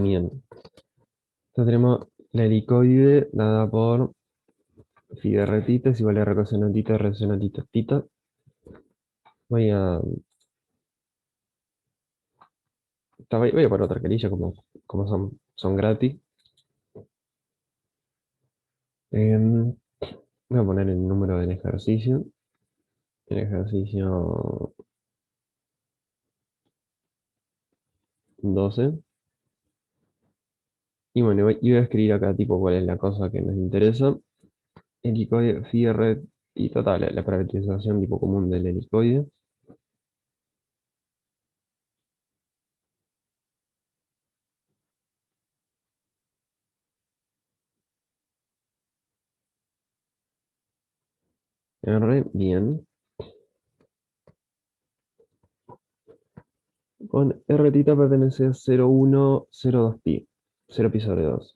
Bien. Entonces tenemos la helicoide dada por phi de r tita es igual a r coseno tita, r seno tita, tita. Voy a, voy a poner otra carilla como son gratis. Em, Voy a poner el número del ejercicio. El ejercicio 12. Y bueno, y voy a escribir acá tipo cuál es la cosa que nos interesa. Helicoide, phi r y total, la parametrización tipo común del helicoide. R, bien. Con R tita pertenece a 0,102 pi. 0 pi sobre 2.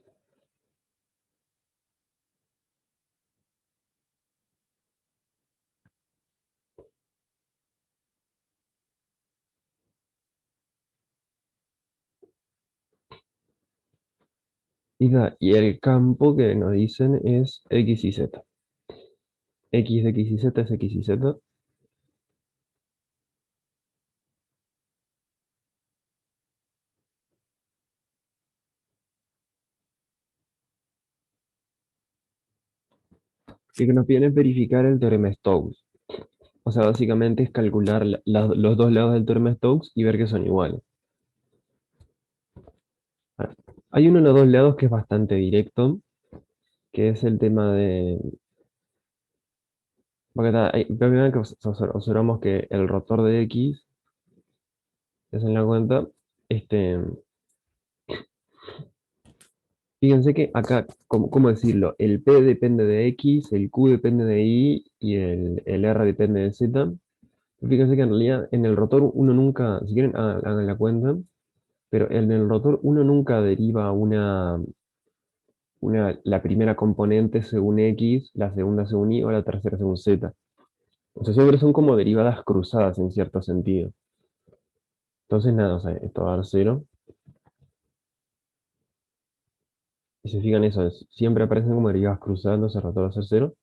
Y el campo que nos dicen es X y Z. X de X y Z es X y Z. Y que nos piden es verificar el teorema de Stokes. O sea, básicamente es calcular los dos lados del teorema de Stokes y ver que son iguales. Ahora, hay uno de los dos lados que es bastante directo, que es el tema de... Porque primero que observamos que el rotor de X, que se dan cuenta, este, fíjense que acá, ¿cómo decirlo? El P depende de X, el Q depende de Y y el R depende de Z. Fíjense que en realidad en el rotor uno nunca, si quieren hagan la cuenta, pero en el rotor uno nunca deriva la primera componente según X, la segunda según Y o la tercera según Z. O sea, siempre son como derivadas cruzadas en cierto sentido. Entonces nada, o sea, esto va a dar cero. Y se fijan eso, siempre aparecen como derivadas cruzadas, entonces el rotor va a ser cero.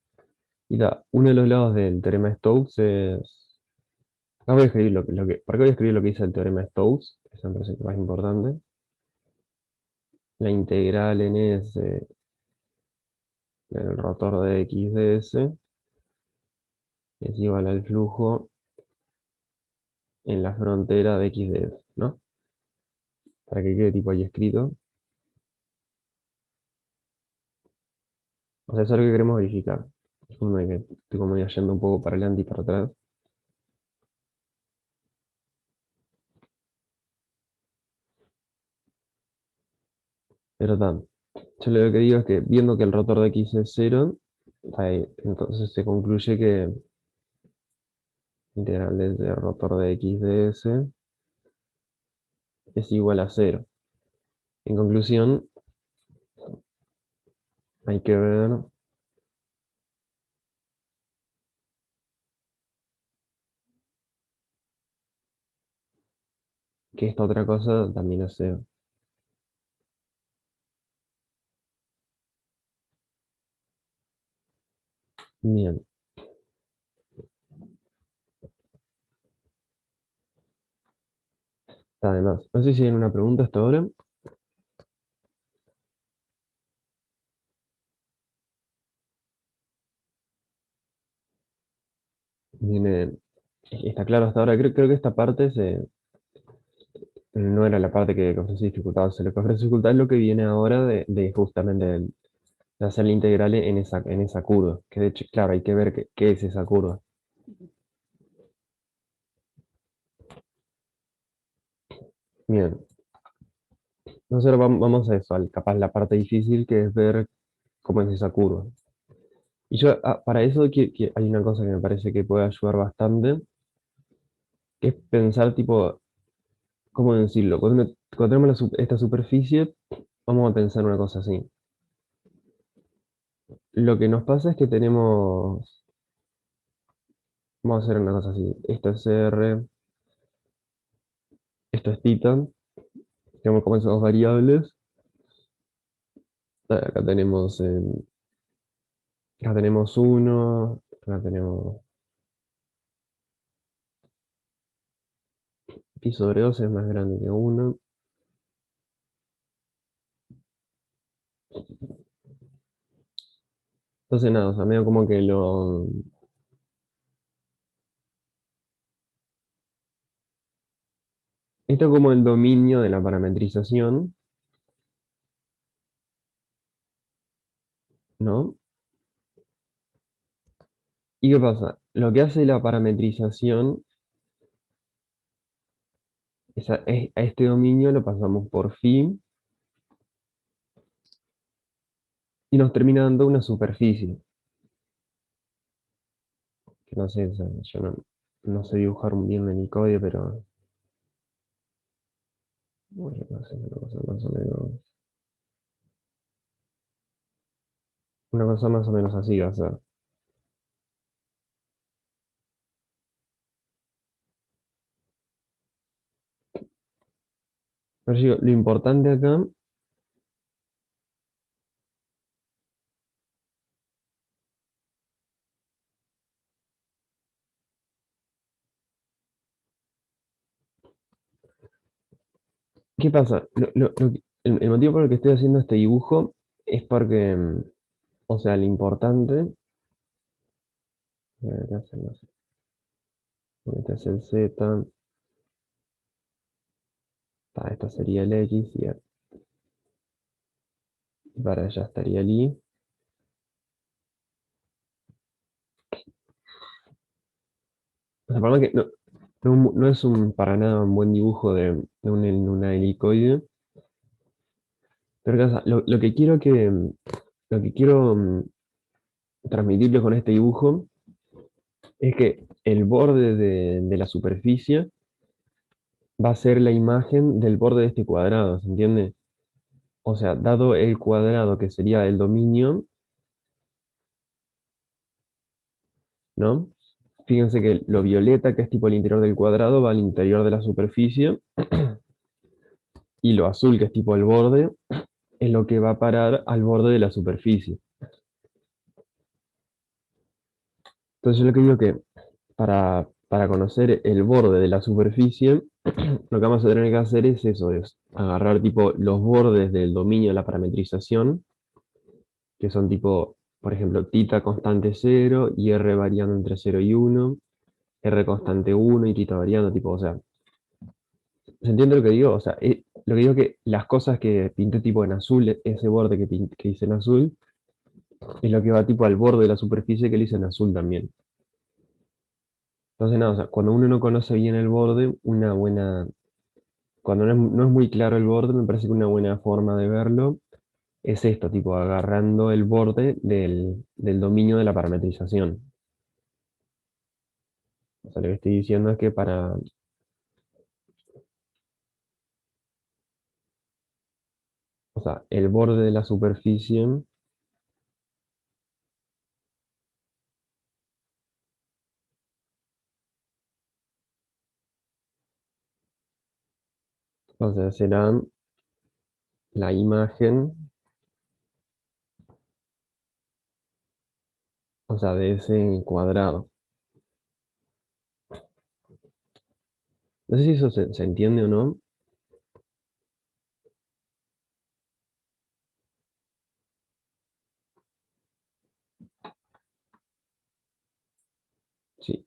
Y uno de los lados del teorema de Stokes es... Acá voy a escribir ¿para qué voy a escribir lo que dice el teorema de Stokes? Que es me parece que más importante. La integral en S del rotor de X de S es igual al flujo en la frontera de X de S, ¿no? Para que quede tipo ahí escrito. O sea, eso es lo que queremos verificar. Disculpe que estoy como yendo un poco para adelante y para atrás. Pero tan. Yo lo que digo es que viendo que el rotor de X es cero, entonces se concluye que integral del rotor de X de S es igual a cero. En conclusión, hay que ver que esta otra cosa también es cero. Bien, además, no sé si hay una pregunta hasta ahora. Viene, está claro hasta ahora. Creo que esta parte no era la parte que ofrece dificultad. O sea, lo que ofrece dificultad es lo que viene ahora de justamente de hacer la integral en esa curva. Que de hecho, claro, hay que ver qué es esa curva. Bien, entonces ahora vamos a eso, capaz la parte difícil que es ver cómo es esa curva. Y yo, para eso que hay una cosa que me parece que puede ayudar bastante, que es pensar tipo, ¿cómo decirlo? Cuando tenemos esta superficie, vamos a pensar una cosa así. Lo que nos pasa es que vamos a hacer una cosa así. Esto es R, esto es tita, Tenemos como esas dos variables. Acá tenemos, acá tenemos uno, acá tenemos pi sobre 2 es más grande que uno. Entonces nada, o sea, medio como que lo... Esto es como el dominio de la parametrización, ¿no? ¿Y qué pasa? Lo que hace la parametrización es a este dominio lo pasamos por phi y nos termina dando una superficie. Que no sé, o sea, yo no sé dibujar bien en el código, pero bueno, no sé, una cosa más o menos así va a ser. Pero digo, lo importante acá, ¿qué pasa? El motivo por el que estoy haciendo este dibujo es porque, o sea, lo importante, ¿qué hacemos? Este es el Z, esta sería el X y para allá estaría el Y. O sea, para que no es para nada un buen dibujo de una helicoide, pero ¿qué pasa? Lo que quiero transmitirles con este dibujo es que el borde de la superficie va a ser la imagen del borde de este cuadrado, ¿se entiende? O sea, dado el cuadrado que sería el dominio, ¿no? Fíjense que lo violeta, que es tipo el interior del cuadrado, va al interior de la superficie, y lo azul, que es tipo el borde, es lo que va a parar al borde de la superficie. Entonces yo lo que digo que para conocer el borde de la superficie, lo que vamos a tener que hacer es eso, es agarrar tipo los bordes del dominio de la parametrización, que son tipo, por ejemplo, tita constante cero y r variando entre cero y uno, r constante uno y tita variando, tipo, o sea, ¿se entiende lo que digo? O sea, lo que digo es que las cosas que pinté tipo en azul, ese borde que hice en azul, es lo que va tipo al borde de la superficie que le hice en azul también. Entonces, nada, o sea, cuando uno no conoce bien el borde, cuando no es muy claro el borde, me parece que una buena forma de verlo es esto, tipo agarrando el borde del dominio de la parametrización. O sea, lo que estoy diciendo es que o sea, el borde de la superficie, o sea, será la imagen, o sea, de ese cuadrado. No sé si eso se entiende o no.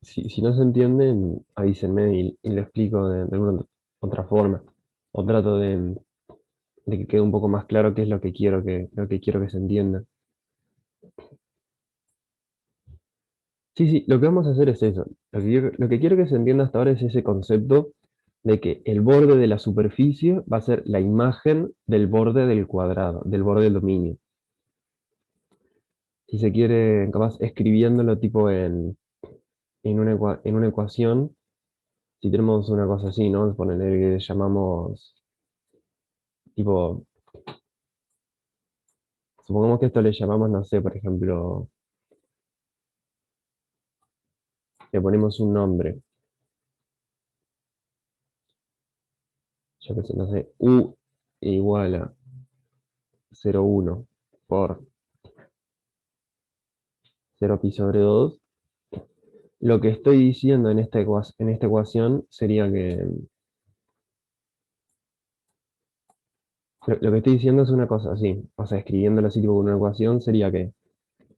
Si no se entiende, avísenme y lo explico de alguna otra forma. O trato de que quede un poco más claro qué es lo que quiero que se entienda. Sí, sí, lo que vamos a hacer es eso. Lo que quiero que se entienda hasta ahora es ese concepto de que el borde de la superficie va a ser la imagen del borde del cuadrado, del borde del dominio. Si se quiere, capaz escribiéndolo tipo en una ecuación, si tenemos una cosa así, ¿no? Ponerle que llamamos, tipo, supongamos que esto le llamamos, no sé, por ejemplo, le ponemos un nombre, yo qué sé, no sé, U. igual a 0,1 por 0 pi sobre 2, lo que estoy diciendo en esta ecuación sería que, lo que estoy diciendo es una cosa así, o sea, escribiéndolo así tipo con una ecuación, sería que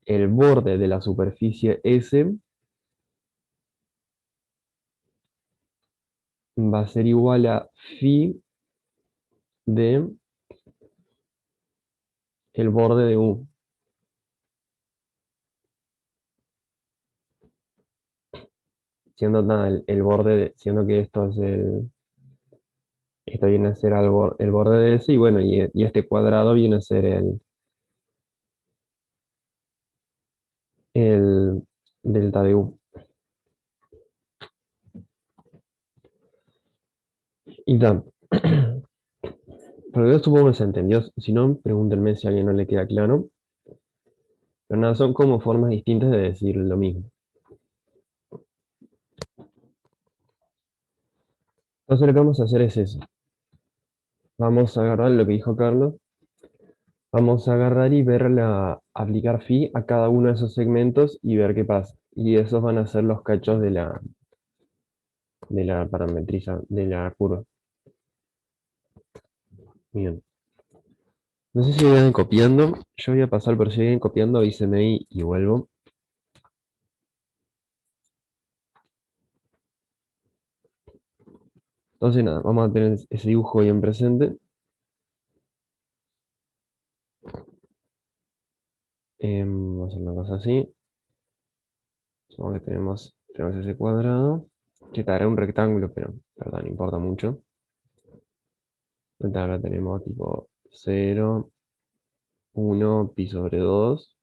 el borde de la superficie S va a ser igual a phi de el borde de U, siendo nada, el borde, siendo que esto es esto viene a ser el borde de S, y bueno, y este cuadrado viene a ser el delta de U. Y tal. Pero yo supongo que se entendió. Si no, pregúntenme si a alguien no le queda claro. Pero nada, son como formas distintas de decir lo mismo. Entonces lo que vamos a hacer es eso. Vamos a agarrar lo que dijo Carlos. Vamos a agarrar y aplicar phi a cada uno de esos segmentos y ver qué pasa. Y esos van a ser los cachos de la parametriza, de la curva. Bien. No sé si vayan copiando. Yo voy a pasar por si siguen copiando, avísenme ahí y vuelvo. Entonces nada, vamos a tener ese dibujo bien presente. Vamos a hacer una cosa así. Supongo que tenemos ese cuadrado. Que dará un rectángulo, pero perdón, no importa mucho. Entonces ahora tenemos tipo 0, 1, pi sobre 2.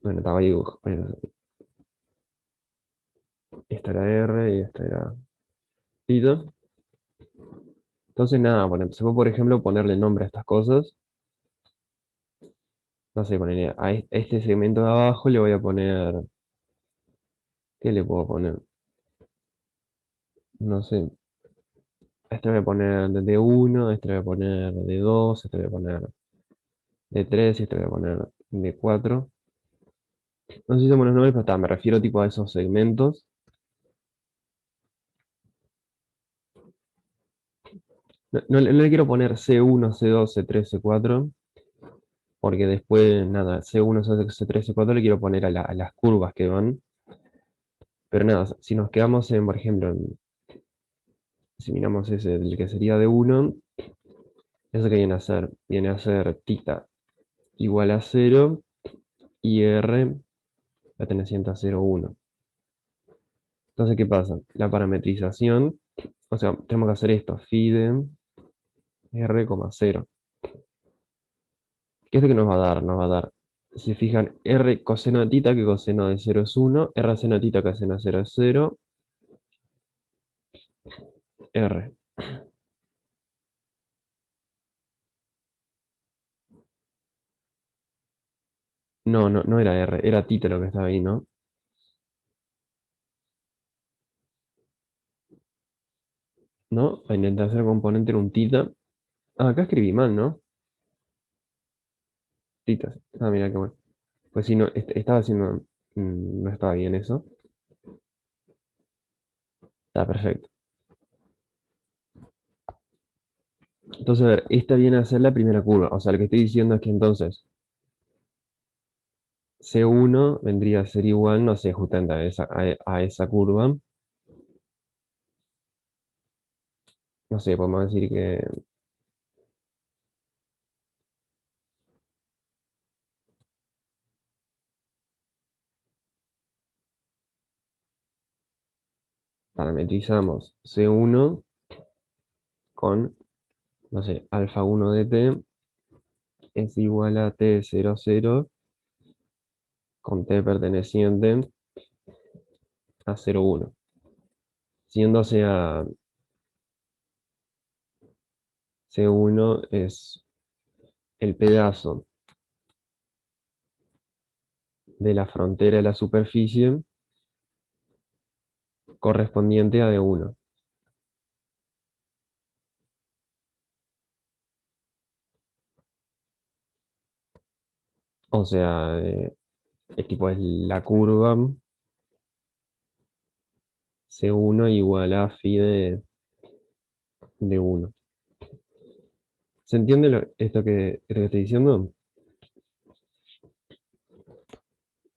Bueno, estaba ahí dibujo. Bueno, esta era R y esta era θ. Entonces nada, bueno, se puede por ejemplo ponerle nombre a estas cosas. No sé, ponerle a este segmento de abajo le voy a poner. ¿Qué le puedo poner? No sé. A este le voy a poner de 1, a este le voy a poner de 2, a este le voy a poner de 3 y a este le voy a poner de 4. No sé si son buenos nombres, pero está, me refiero tipo a esos segmentos. No le quiero poner C1, C2, C3, C4, porque después, nada, C1, C2, C3, C4 le quiero poner a las curvas que van. Pero nada, si nos quedamos en, por ejemplo, si miramos ese, el que sería de 1, eso que viene a ser tita igual a 0 y R perteneciente a 0,1. Entonces, ¿qué pasa? La parametrización, o sea, tenemos que hacer esto, phi de R, 0. ¿Qué es lo que nos va a dar? Nos va a dar, si se fijan, R coseno de tita, que coseno de 0 es 1, R seno de tita, que seno de 0 es 0, R. No era R, era tita lo que estaba ahí, ¿no? ¿No? Para intentar hacer componente en un tita. Ah, acá escribí mal, ¿no? Titas. Ah, mira qué bueno. Pues sí, no, estaba haciendo, no estaba bien eso. Está perfecto. Entonces, a ver, esta viene a ser la primera curva. O sea, lo que estoy diciendo es que entonces C1 vendría a ser igual, no sé, justamente a esa curva. No sé, podemos decir que parametrizamos C1 con, no sé, alfa 1 de t es igual a t00 con t perteneciente a 0,1. Siéndose a C1 es el pedazo de la frontera de la superficie correspondiente a D1. O sea, es tipo es la curva C1 igual a phi de uno. ¿Se entiende esto que estoy diciendo?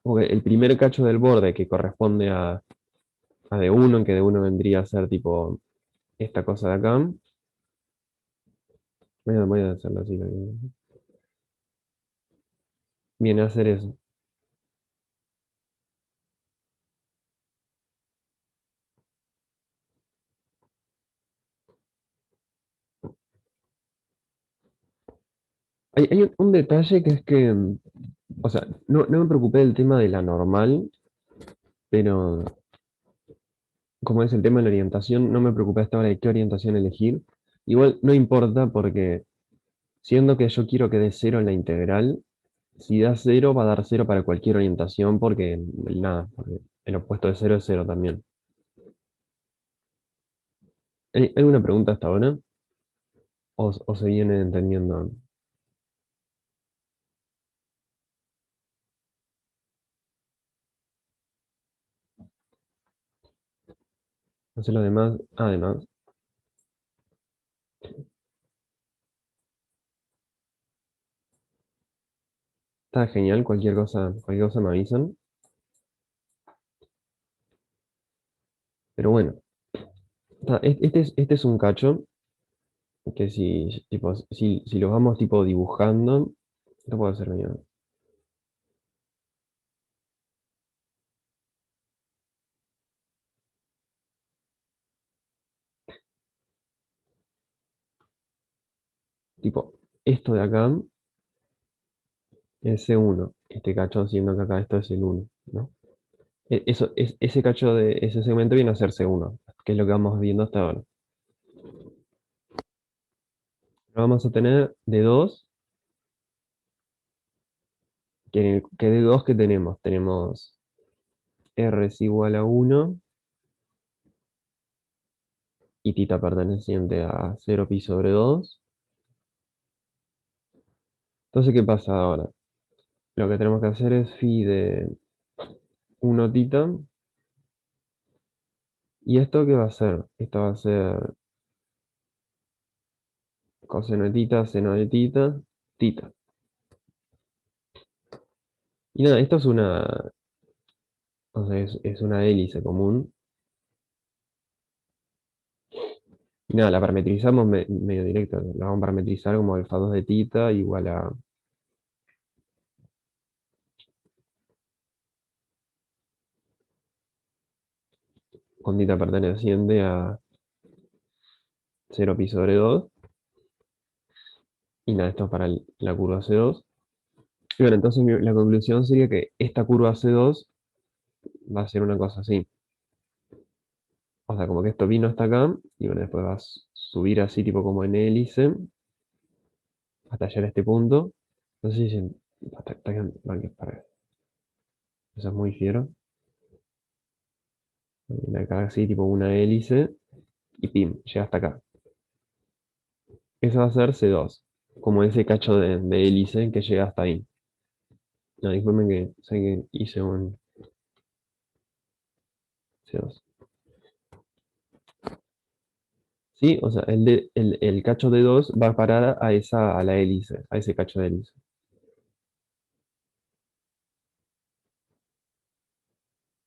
Porque el primer cacho del borde que corresponde a d uno, que d uno vendría a ser tipo esta cosa de acá. Voy a hacerlo así. Viene a ser eso. Hay un detalle que es que, o sea, no me preocupé del tema de la normal, pero como es el tema de la orientación, no me preocupé hasta ahora de qué orientación elegir. Igual no importa porque siendo que yo quiero que dé cero en la integral, si da cero va a dar cero para cualquier orientación porque nada, porque el opuesto de cero es cero también. ¿Hay alguna pregunta hasta ahora? O se viene entendiendo? No sé lo demás. Además, está genial, cualquier cosa me avisan. Pero bueno, este es un cacho que tipo, si lo vamos tipo dibujando, lo puedo hacer bien. Tipo, esto de acá es C1, este cacho siendo que acá esto es el uno, ¿no? Ese cacho de ese segmento viene a ser C1, que es lo que vamos viendo hasta ahora. Lo vamos a tener de 2, que de 2 que tenemos. Tenemos R es igual a uno y tita perteneciente a 0 pi sobre 2. Entonces, ¿qué pasa ahora? Lo que tenemos que hacer es phi de uno tita. ¿Y esto qué va a ser? Esto va a ser coseno de tita, seno de tita, tita. Y nada, esto es o sea, es una hélice común. Y nada, la parametrizamos medio directo. La vamos a parametrizar como alfa 2 de tita igual a con tita perteneciente a 0 pi sobre 2. Y nada, esto es para la curva C2. Y bueno, entonces la conclusión sería que esta curva C2 va a ser una cosa así. O sea, como que esto vino hasta acá y bueno, después va a subir así tipo como en hélice hasta llegar a este punto. No sé si hasta que para eso es muy fiero. Y acá así tipo una hélice y pim, llega hasta acá. Eso va a ser C2, como ese cacho de hélice que llega hasta ahí. No, disculpen que sé que hice un C2. Sí, o sea, el cacho de 2 va a parar a la hélice, a ese cacho de hélice.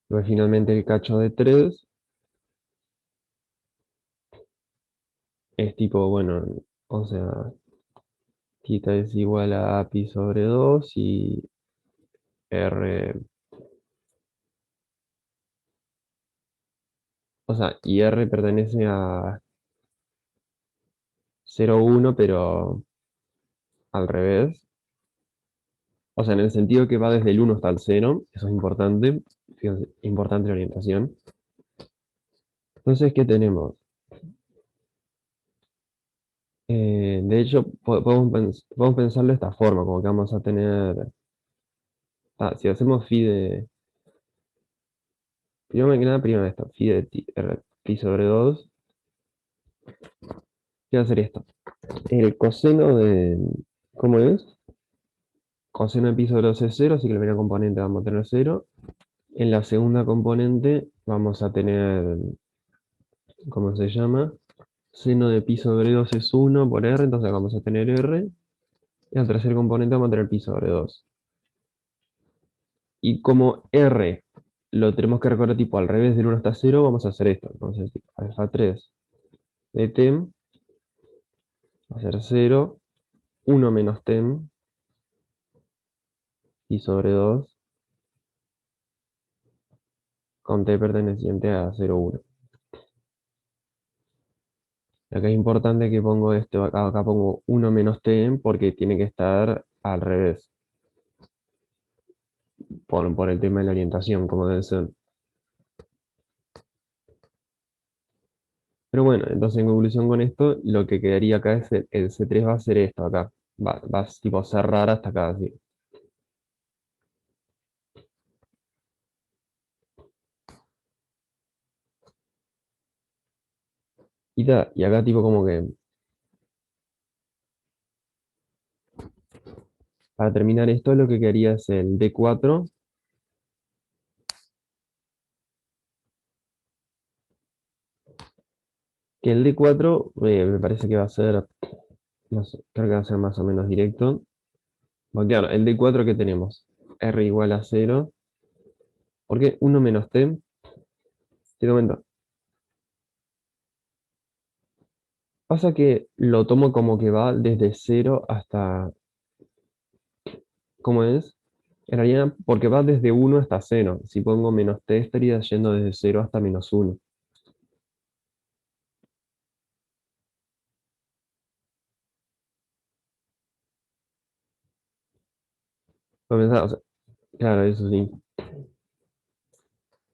Luego finalmente el cacho de 3 es tipo, bueno, o sea, θ es igual a pi sobre 2 y r, o sea, y r pertenece a 0,1, pero al revés. O sea, en el sentido que va desde el 1 hasta el 0, eso es importante, fíjense, importante la orientación. Entonces, ¿qué tenemos? De hecho, podemos pensarlo de esta forma, como que vamos a tener, si hacemos phi de, primero que nada, primero esto, phi de pi sobre 2, ¿qué va a ser esto? El coseno de, ¿cómo es? coseno de pi sobre 2 es 0, así que en la primera componente vamos a tener 0. En la segunda componente vamos a tener, ¿cómo se llama? Seno de pi sobre 2 es 1 por r, entonces vamos a tener r. Y al tercer componente vamos a tener pi sobre 2. Y como r lo tenemos que recordar tipo al revés del 1 hasta 0, vamos a hacer esto. Entonces, alfa 3 de tem va a ser 0, 1 menos tem, pi sobre 2, con t perteneciente a 0, 1. Acá es importante que pongo esto, acá pongo 1 menos t porque tiene que estar al revés, por el tema de la orientación, como debe ser. Pero bueno, entonces en conclusión con esto, lo que quedaría acá es el C3 va a ser esto acá. Va a tipo cerrar hasta acá, así. Y acá tipo como que, para terminar esto, lo que quedaría es el D4, que el D4 me parece que va a ser, no sé, creo que va a ser más o menos directo. Bueno, claro, el D4 que tenemos, R igual a 0, porque 1 menos T, te comento, pasa que lo tomo como que va desde 0 hasta, ¿cómo es? En realidad, porque va desde 1 hasta 0. Si pongo menos T, estaría yendo desde 0 hasta -1. O sea, claro, eso sí.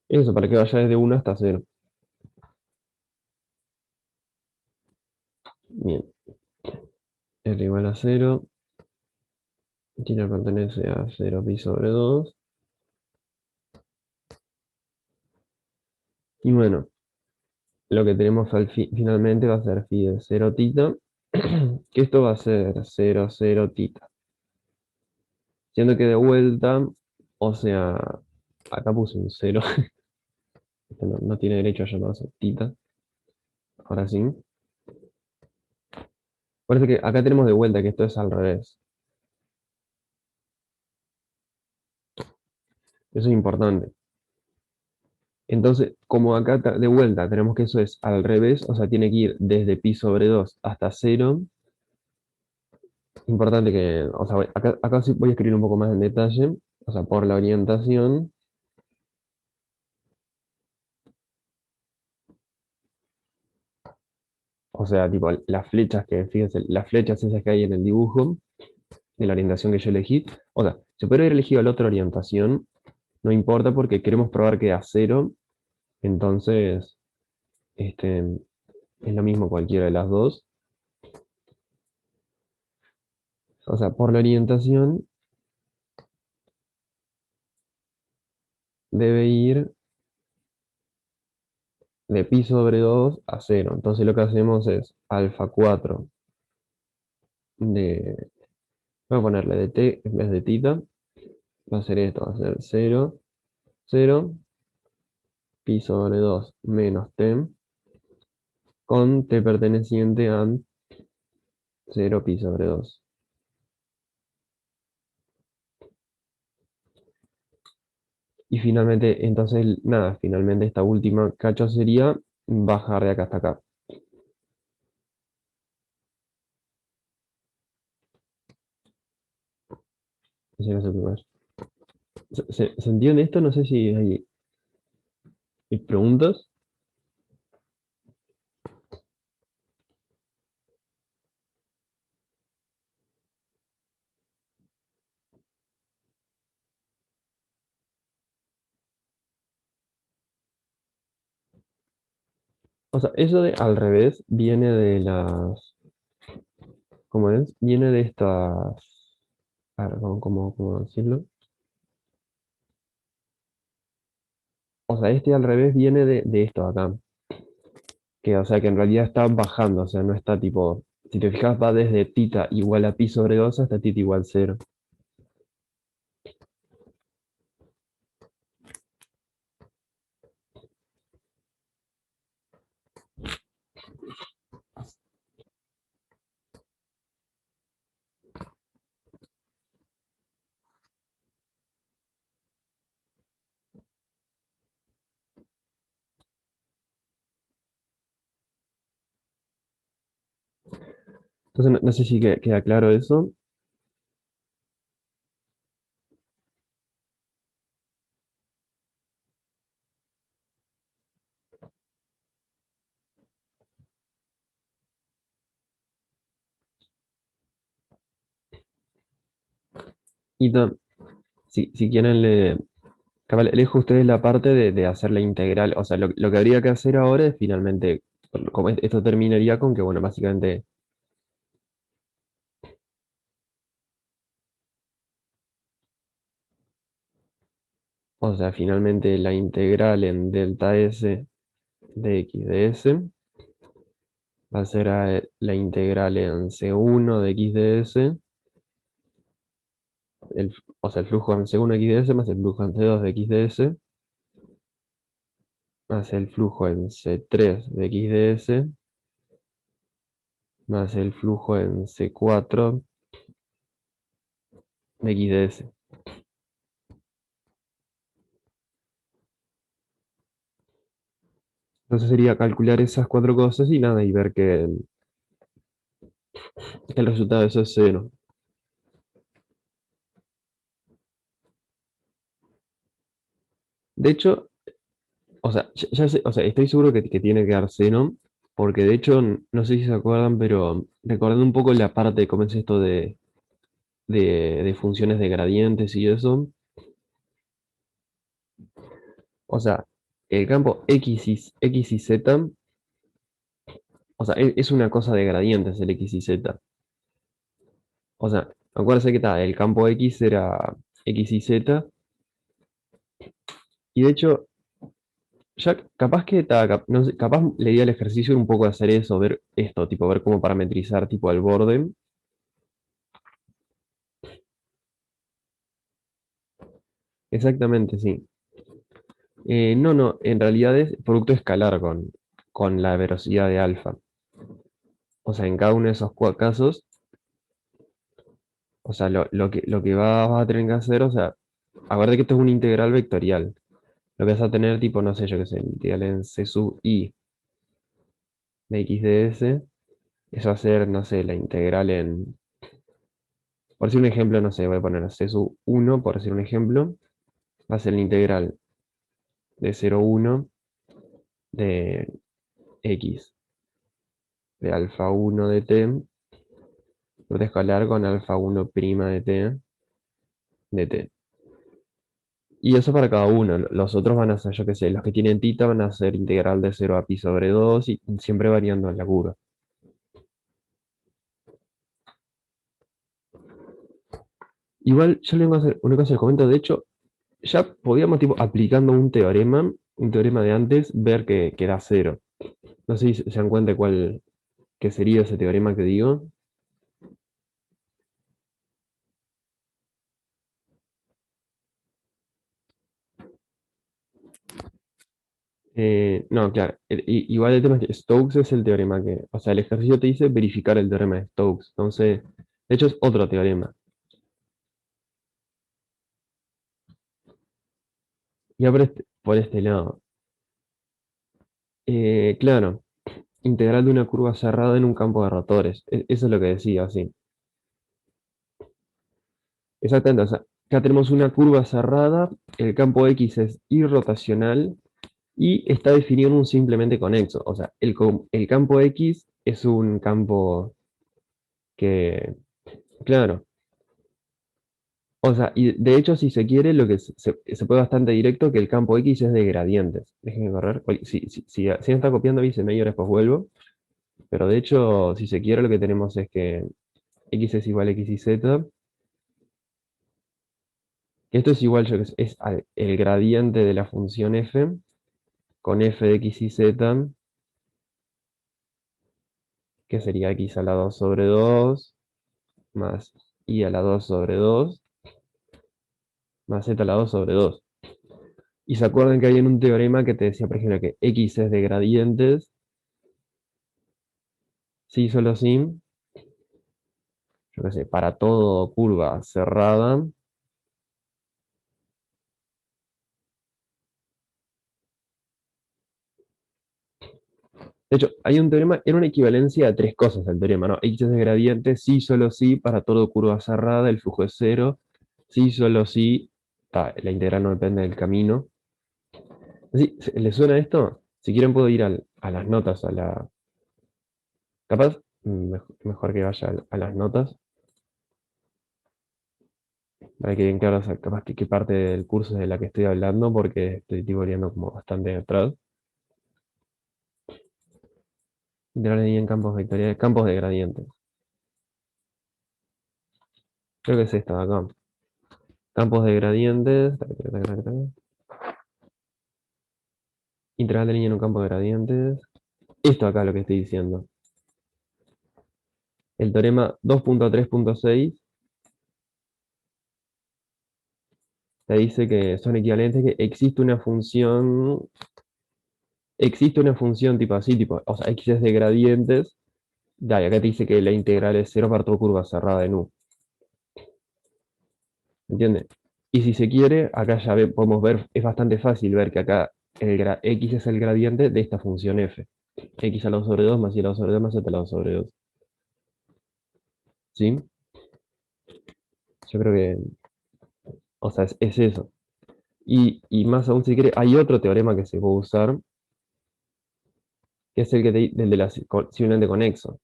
Eso, para que vaya desde 1 hasta 0. Bien, R igual a 0. Tira pertenece a 0 pi sobre 2. Y bueno, lo que tenemos finalmente va a ser phi de 0 tita, que esto va a ser 0, 0 tita. Siendo que de vuelta, o sea, acá puse un 0, esto no tiene derecho a llamarse tita, ahora sí. Parece que acá tenemos de vuelta que esto es al revés. Eso es importante. Entonces, como acá de vuelta tenemos que eso es al revés, o sea, tiene que ir desde pi sobre 2 hasta 0. Importante que, o sea, acá sí voy a escribir un poco más en detalle, o sea, por la orientación, o sea, tipo las flechas que, fíjense, las flechas esas que hay en el dibujo, de la orientación que yo elegí, o sea, se puede haber elegido la otra orientación, no importa porque queremos probar que a 0, entonces, es lo mismo cualquiera de las dos. O sea, por la orientación debe ir de pi sobre 2 a 0. Entonces lo que hacemos es alfa 4 de, voy a ponerle de t en vez de tita, va a ser esto, va a ser 0, 0, pi sobre 2 menos t, con t perteneciente a 0 pi sobre 2. Y finalmente, entonces, nada, finalmente esta última cacho sería bajar de acá hasta acá. Ese no es el primer. ¿Se entiende esto? No sé si hay preguntas. O sea, eso de al revés viene de las, ¿cómo es? Viene de estas, a ver, ¿cómo decirlo? O sea, este al revés viene de esto de acá. Que, o sea, que en realidad está bajando, o sea, no está tipo, si te fijas, va desde tita igual a pi sobre 2 hasta tita igual 0. Entonces, no sé si queda claro eso. Y si quieren, capaz le dejo a ustedes la parte de hacer la integral. O sea, lo que habría que hacer ahora es finalmente, como esto terminaría con que, bueno, básicamente, o sea, finalmente la integral en delta S de x de s va a ser la integral en C1 de x de s, o sea, el flujo en C1 de x de s más el flujo en C2 de x de s, más el flujo en C3 de x de s, más el flujo en C4 de x de s. Entonces sería calcular esas cuatro cosas y nada, y ver que el resultado de eso es cero. De hecho, o sea, o sea, estoy seguro que tiene que dar cero, porque de hecho, no sé si se acuerdan, pero recordando un poco la parte de cómo es esto de funciones de gradientes y eso, o sea, el campo X y Z, o sea, es una cosa de gradientes el X y Z. O sea, acuérdense que el campo X era X y Z, y de hecho, ya capaz que no sé, capaz le di al ejercicio un poco de hacer eso, ver esto, tipo, ver cómo parametrizar tipo al borde. Exactamente, sí. No, en realidad es producto escalar con la velocidad de alfa. O sea, en cada uno de esos casos, o sea, lo que vas a tener que hacer, o sea, acuérdate que esto es una integral vectorial. Lo que vas a tener, tipo, no sé, yo qué sé, integral en c sub i de x de s, eso va a ser, no sé, la integral en, por decir un ejemplo, no sé, voy a poner c sub 1, por decir un ejemplo, va a ser la integral de 0,1 de x de alfa 1 de t, por escalar con alfa 1' de t de t. Y eso para cada uno. Los otros van a ser, yo qué sé, los que tienen tita van a ser integral de 0 a pi sobre 2 y siempre variando en la curva. Igual, yo le vengo a hacer una cosa, les comento, de hecho, ya podíamos, tipo, aplicando un teorema de antes, ver que da cero. No sé si se dan cuenta qué sería ese teorema que digo. No, claro, igual el tema es que Stokes es el teorema o sea, el ejercicio te dice verificar el teorema de Stokes. Entonces, de hecho es otro teorema. Ya por este lado. Claro, integral de una curva cerrada en un campo de rotores. Eso es lo que decía, sí. Exactamente, o sea, acá tenemos una curva cerrada, el campo X es irrotacional y está definido en un simplemente conexo. O sea, el campo X es un campo que, claro, o sea, y de hecho, si se quiere, lo que se puede bastante directo que el campo X es de gradientes. Déjenme correr. Oye, si me está copiando, avise medio hora después vuelvo. Pero de hecho, si se quiere, lo que tenemos es que X es igual a X y Z. Que esto es igual, yo que sé, es el gradiente de la función f con f de X y Z, que sería X a la 2 sobre 2 más Y a la 2 sobre 2 más Z a la 2 sobre 2. Y se acuerdan que hay en un teorema que te decía, por ejemplo, que X es de gradientes, sí, solo sí, yo qué sé, para todo curva cerrada, De hecho, hay un teorema, era una equivalencia a tres cosas el teorema, ¿no? X es de gradiente, sí, solo sí, para todo curva cerrada, el flujo es cero, sí, solo sí, la integral no depende del camino. Sí, ¿le suena esto? Si quieren puedo ir a las notas, a la... Capaz, mejor que vaya a las notas, para que queden claras capaz que qué parte del curso es de la que estoy hablando, porque estoy volviendo como bastante atrás. Integral de I en campos vectoriales, campos de gradientes. Creo que es esta de acá. Campos de gradientes. Integral de línea en un campo de gradientes. Esto acá es lo que estoy diciendo. El teorema 2.3.6 te dice que son equivalentes, que existe una función tipo así, tipo, o sea, x es de gradientes. Dale, acá te dice que la integral es cero para toda curva cerrada en U. ¿Entiendes? Y si se quiere, acá ya podemos ver, es bastante fácil ver que acá x es el gradiente de esta función f. X al lado sobre 2 más y al lado sobre 2 más z al lado sobre 2. ¿Sí? Yo creo que, o sea, es eso. Y más aún si quiere, hay otro teorema que se puede usar, que es el de la simplemente conexo.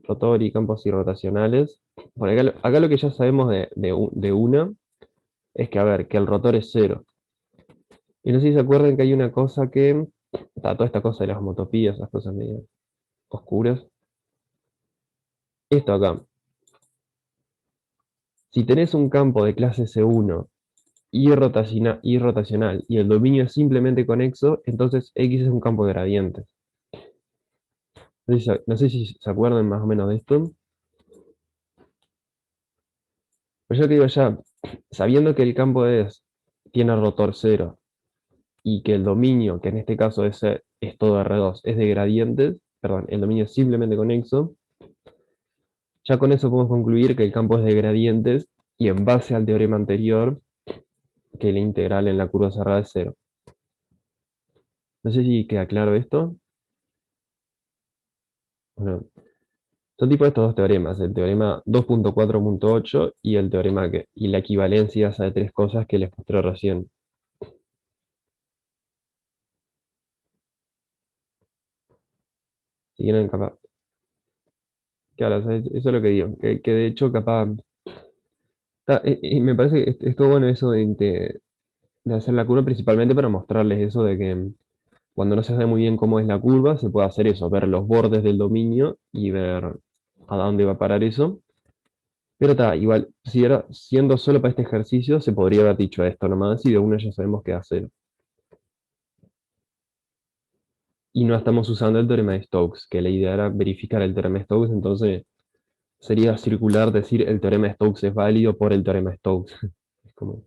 Rotor y campos irrotacionales. Bueno, acá lo que ya sabemos de una es que, a ver, que el rotor es cero. Y no sé si se acuerdan que hay una cosa que, toda esta cosa de las homotopías, esas cosas medio oscuras. Esto acá, si tenés un campo de clase C1 y rotacional y el dominio es simplemente conexo, entonces X es un campo de gradientes. No sé si se acuerdan más o menos de esto. Pero yo te digo ya, sabiendo que el campo tiene rotor cero y que el dominio, que en este caso es todo R2, es de gradientes, perdón, el dominio es simplemente conexo, ya con eso podemos concluir que el campo es de gradientes y en base al teorema anterior, que la integral en la curva cerrada es cero. No sé si queda claro esto. Bueno, son tipo estos dos teoremas, el teorema 2.4.8 y el teorema y la equivalencia esa de tres cosas que les mostré recién. Si quieren, capaz. Claro, o sea, eso es lo que digo, que de hecho capaz... y me parece que es todo bueno eso de hacer la curva, principalmente para mostrarles eso de que cuando no se sabe muy bien cómo es la curva, se puede hacer eso, ver los bordes del dominio y ver a dónde va a parar eso. Pero está, igual, si era siendo solo para este ejercicio, se podría haber dicho esto nomás y de una ya sabemos qué hacer. Y no estamos usando el teorema de Stokes, que la idea era verificar el teorema de Stokes, entonces sería circular decir el teorema de Stokes es válido por el teorema de Stokes. Es como...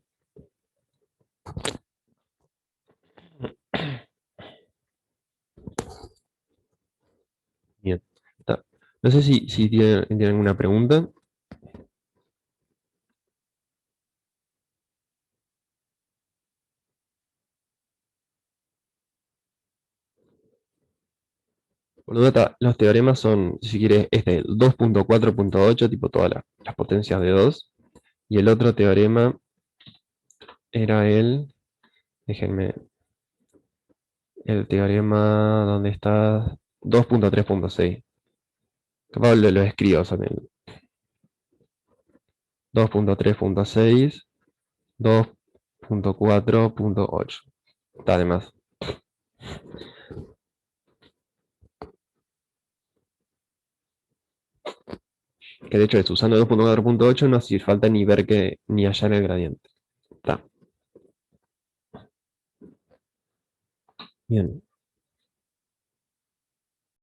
Bien. Está. No sé si tienen alguna pregunta. Por lo tanto, los teoremas son, si quieres, este 2.4.8, tipo todas las potencias de 2. Y el otro teorema era déjenme, el teorema donde está 2.3.6. Capaz lo escribo también. 2.3.6, 2.4.8. Está además. Que de hecho es usando 2.4.8 no hace falta ni ver que ni hallar el gradiente. Está. Bien.